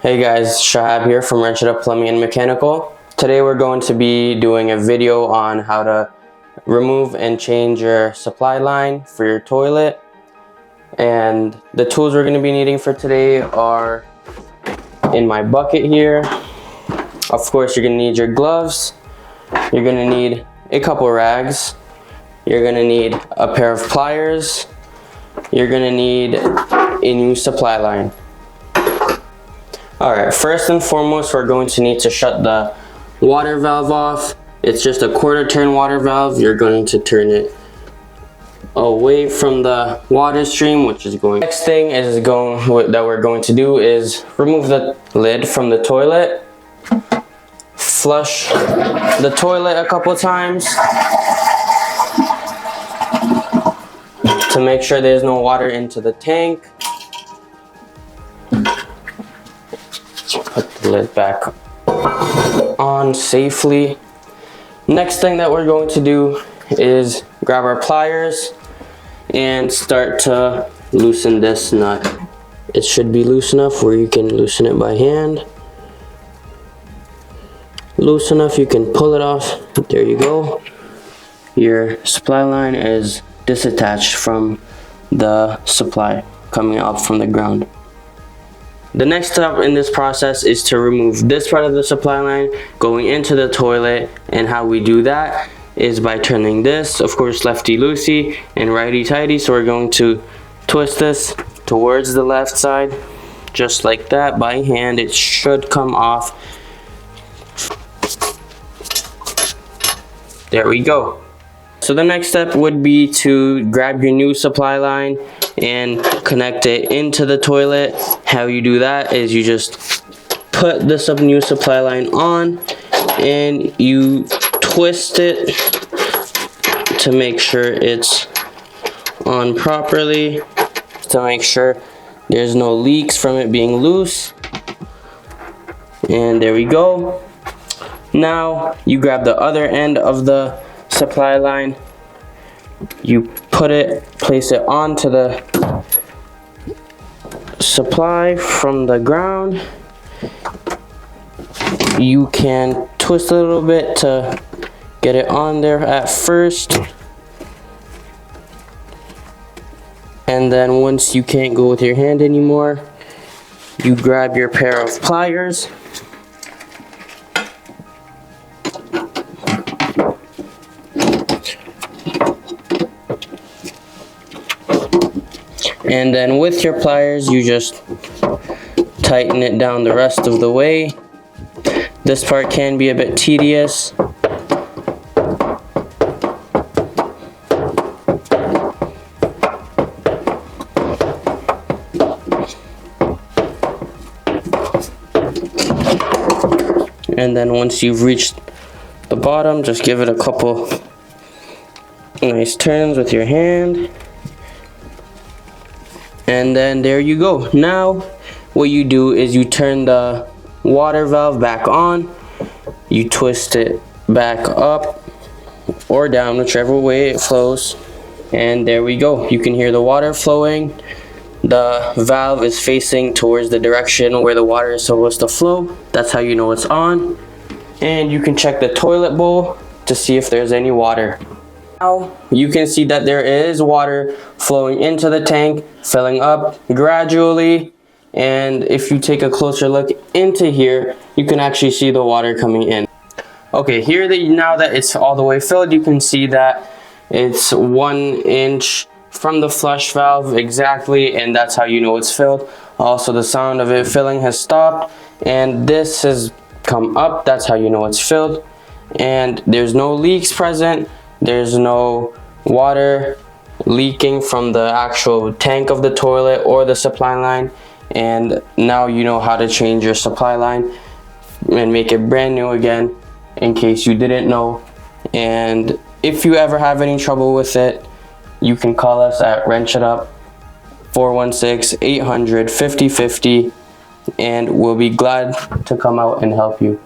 Hey guys, Shahab here from Wrench It Up Plumbing and Mechanical. Today we're going to be doing a video on how to remove and change your supply line for your toilet. And the tools we're going to be needing for today are in my bucket here. Of course, you're going to need your gloves. You're going to need a couple rags. You're going to need a pair of pliers. You're going to need a new supply line. Alright, first and foremost, we're going to need to shut the water valve off. It's just a quarter turn water valve. You're going to turn it away from the water stream, which is going. Next thing that we're going to do is remove the lid from the toilet. Flush the toilet a couple times to make sure there's no water into the tank. Put the lid back on safely. Next thing that we're going to do is grab our pliers and start to loosen this nut. It should be loose enough where you can loosen it by hand. Loose enough you can pull it off. There you go. Your supply line is disattached from the supply coming up from the ground. The next step in this process is to remove this part of the supply line going into the toilet, and how we do that is by turning this, of course, lefty loosey and righty tighty. So we're going to twist this towards the left side just like that by hand. It should come off. There we go. So the next step would be to grab your new supply line and connect it into the toilet. How you do that is you just put this new supply line on and you twist it to make sure it's on properly, to make sure there's no leaks from it being loose. And there we go. Now you grab the other end of the supply line, you place it onto the supply from the ground. You can twist a little bit to get it on there at first, and then once you can't go with your hand anymore, you grab your pair of pliers and then with your pliers you just tighten it down the rest of the way. This part can be a bit tedious. And then once you've reached the bottom, just give it a couple nice turns with your hand. And then there you go. Now what you do is you turn the water valve back on, you twist it back up or down, whichever way it flows, and there we go. You can hear the water flowing. The valve is facing towards the direction where the water is supposed to flow. That's how you know it's on. And you can check the toilet bowl to see if there's any water. Now you can see that there is water flowing into the tank, filling up gradually, and if you take a closer look into here, you can actually see the water coming in. Okay, now that it's all the way filled, you can see that it's 1 inch from the flush valve exactly, and that's how you know it's filled. Also, the sound of it filling has stopped, and this has come up. That's how you know it's filled, and there's no leaks present. There's no water leaking from the actual tank of the toilet or the supply line. And now you know how to change your supply line and make it brand new again, in case you didn't know. And if you ever have any trouble with it, you can call us at Wrench It Up 416-800-5050, and we'll be glad to come out and help you.